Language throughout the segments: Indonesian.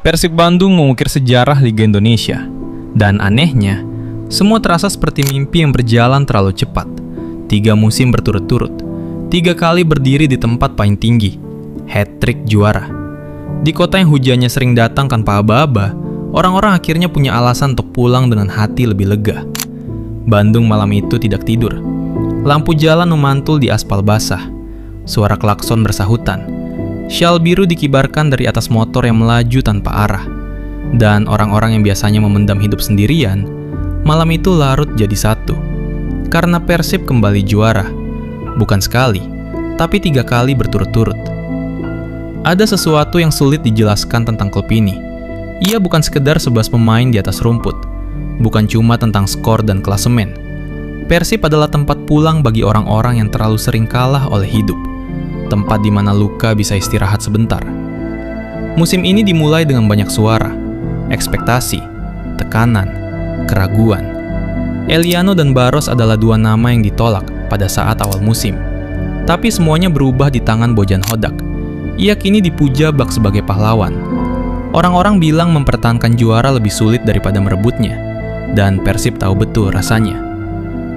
Persib Bandung mengukir sejarah Liga Indonesia. Dan anehnya, semua terasa seperti mimpi yang berjalan terlalu cepat. 3 musim berturut-turut, 3 kali berdiri di tempat paling tinggi, hat-trick juara. Di kota yang hujannya sering datang tanpa aba-aba, orang-orang akhirnya punya alasan untuk pulang dengan hati lebih lega. Bandung malam itu tidak tidur. Lampu jalan memantul di aspal basah. Suara klakson bersahutan. Syal biru dikibarkan dari atas motor yang melaju tanpa arah. Dan orang-orang yang biasanya memendam hidup sendirian, malam itu larut jadi satu. Karena Persib kembali juara. Bukan sekali, tapi 3 kali berturut-turut. Ada sesuatu yang sulit dijelaskan tentang klub ini. Ia bukan sekedar 11 pemain di atas rumput. Bukan cuma tentang skor dan klasemen. Persib adalah tempat pulang bagi orang-orang yang terlalu sering kalah oleh hidup. Tempat di mana luka bisa istirahat sebentar. Musim ini dimulai dengan banyak suara, ekspektasi, tekanan, keraguan. Eliano dan Barros adalah 2 nama yang ditolak pada saat awal musim. Tapi semuanya berubah di tangan Bojan Hodak. Ia kini dipuja bak sebagai pahlawan. Orang-orang bilang mempertahankan juara lebih sulit daripada merebutnya. Dan Persib tahu betul rasanya.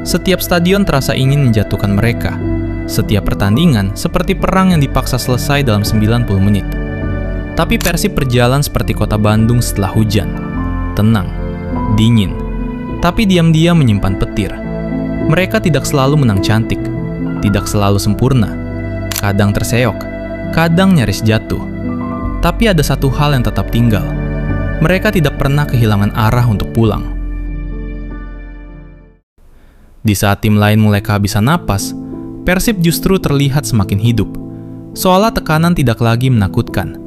Setiap stadion terasa ingin menjatuhkan mereka. Setiap pertandingan seperti perang yang dipaksa selesai dalam 90 menit. Tapi Persib berjalan seperti kota Bandung setelah hujan. Tenang, dingin, tapi diam-diam menyimpan petir. Mereka tidak selalu menang cantik, tidak selalu sempurna. Kadang terseok, kadang nyaris jatuh. Tapi ada satu hal yang tetap tinggal. Mereka tidak pernah kehilangan arah untuk pulang. Di saat tim lain mulai kehabisan napas, Persib justru terlihat semakin hidup. Seolah tekanan tidak lagi menakutkan.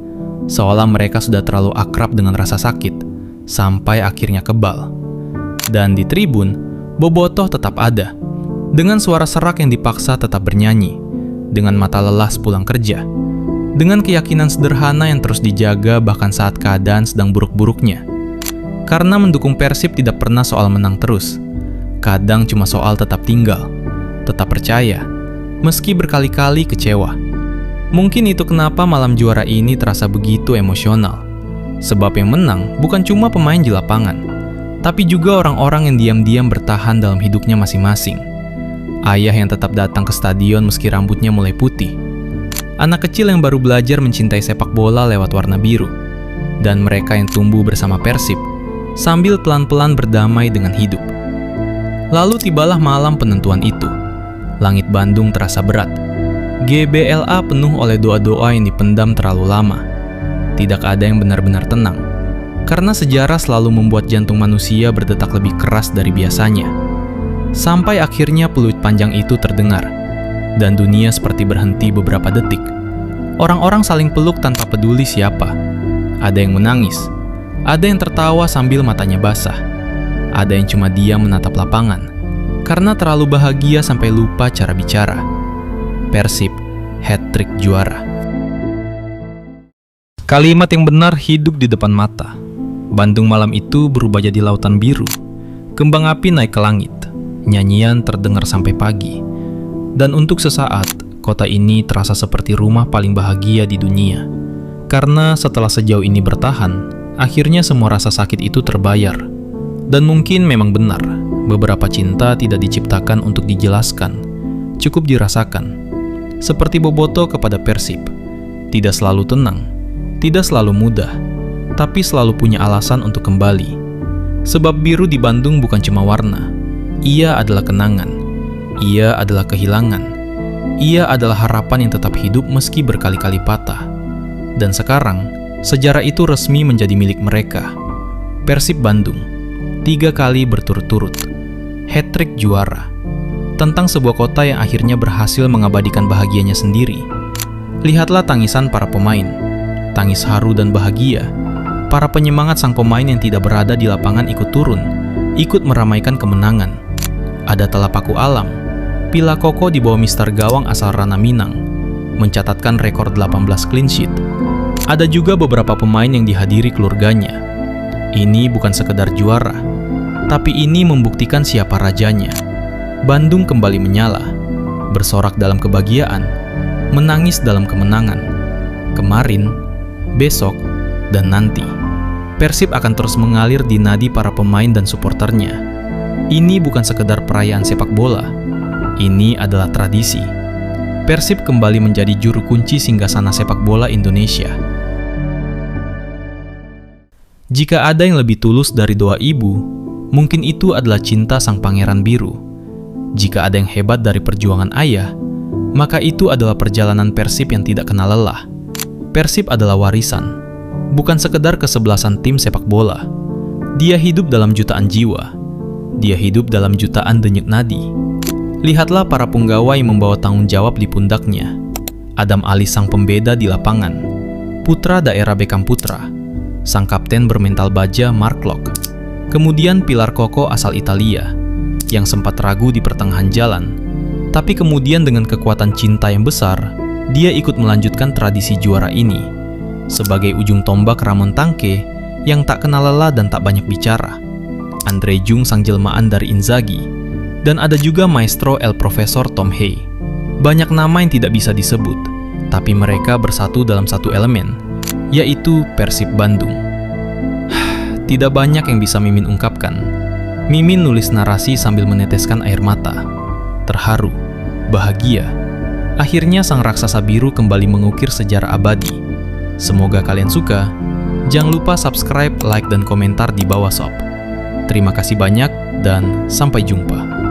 Seolah mereka sudah terlalu akrab dengan rasa sakit, sampai akhirnya kebal. Dan di tribun, bobotoh tetap ada. Dengan suara serak yang dipaksa tetap bernyanyi. Dengan mata lelah sepulang kerja. Dengan keyakinan sederhana yang terus dijaga bahkan saat keadaan sedang buruk-buruknya. Karena mendukung Persib tidak pernah soal menang terus. Kadang cuma soal tetap tinggal, tetap percaya, meski berkali-kali kecewa. Mungkin itu kenapa malam juara ini terasa begitu emosional. Sebab yang menang bukan cuma pemain di lapangan, tapi juga orang-orang yang diam-diam bertahan dalam hidupnya masing-masing. Ayah yang tetap datang ke stadion meski rambutnya mulai putih. Anak kecil yang baru belajar mencintai sepak bola lewat warna biru. Dan mereka yang tumbuh bersama Persib, sambil pelan-pelan berdamai dengan hidup. Lalu tibalah malam penentuan itu. Langit Bandung terasa berat. GBLA penuh oleh doa-doa yang dipendam terlalu lama. Tidak ada yang benar-benar tenang. Karena sejarah selalu membuat jantung manusia berdetak lebih keras dari biasanya. Sampai akhirnya peluit panjang itu terdengar. Dan dunia seperti berhenti beberapa detik. Orang-orang saling peluk tanpa peduli siapa. Ada yang menangis. Ada yang tertawa sambil matanya basah. Ada yang cuma diam menatap lapangan. Karena terlalu bahagia sampai lupa cara bicara. Persib, hat-trick juara. Kalimat yang benar hidup di depan mata. Bandung malam itu berubah jadi lautan biru. Kembang api naik ke langit. Nyanyian terdengar sampai pagi. Dan untuk sesaat, kota ini terasa seperti rumah paling bahagia di dunia. Karena setelah sejauh ini bertahan, akhirnya semua rasa sakit itu terbayar. Dan mungkin memang benar, beberapa cinta tidak diciptakan untuk dijelaskan, cukup dirasakan. Seperti bobotoh kepada Persib, tidak selalu tenang, tidak selalu mudah, tapi selalu punya alasan untuk kembali. Sebab biru di Bandung bukan cuma warna, ia adalah kenangan, ia adalah kehilangan, ia adalah harapan yang tetap hidup meski berkali-kali patah. Dan sekarang, sejarah itu resmi menjadi milik mereka. Persib Bandung 3 kali berturut-turut, hat-trick juara, tentang sebuah kota yang akhirnya berhasil mengabadikan bahagianya sendiri. Lihatlah tangisan para pemain, tangis haru dan bahagia. Para penyemangat sang pemain yang tidak berada di lapangan ikut turun, ikut meramaikan kemenangan. Ada telapaku alam, Pila Koko di bawah mister gawang asal Rana Minang, mencatatkan rekor 18 clean sheet. Ada juga beberapa pemain yang dihadiri keluarganya. Ini bukan sekedar juara, tapi ini membuktikan siapa rajanya. Bandung kembali menyala, bersorak dalam kebahagiaan, menangis dalam kemenangan. Kemarin, besok, dan nanti. Persib akan terus mengalir di nadi para pemain dan suporternya. Ini bukan sekedar perayaan sepak bola. Ini adalah tradisi. Persib kembali menjadi juru kunci singgasana sepak bola Indonesia. Jika ada yang lebih tulus dari doa ibu, mungkin itu adalah cinta sang pangeran biru. Jika ada yang hebat dari perjuangan ayah, maka itu adalah perjalanan Persib yang tidak kenal lelah. Persib adalah warisan, bukan sekedar kesebelasan tim sepak bola. Dia hidup dalam jutaan jiwa. Dia hidup dalam jutaan denyut nadi. Lihatlah para punggawa yang membawa tanggung jawab di pundaknya. Adam Ali sang pembeda di lapangan, putra daerah Beckham Putra, sang kapten bermental baja Mark Locke, kemudian pilar kokoh asal Italia, yang sempat ragu di pertengahan jalan, tapi kemudian dengan kekuatan cinta yang besar, dia ikut melanjutkan tradisi juara ini, sebagai ujung tombak Ramon Tangke yang tak kenal lelah dan tak banyak bicara. Andre Jung sang jelmaan dari Inzaghi, dan ada juga maestro El Profesor Tom Hay. Banyak nama yang tidak bisa disebut, tapi mereka bersatu dalam satu elemen, yaitu Persib Bandung. Tidak banyak yang bisa Mimin ungkapkan. Mimin nulis narasi sambil meneteskan air mata. Terharu, bahagia. Akhirnya sang raksasa biru kembali mengukir sejarah abadi. Semoga kalian suka. Jangan lupa subscribe, like, dan komentar di bawah sob. Terima kasih banyak dan sampai jumpa.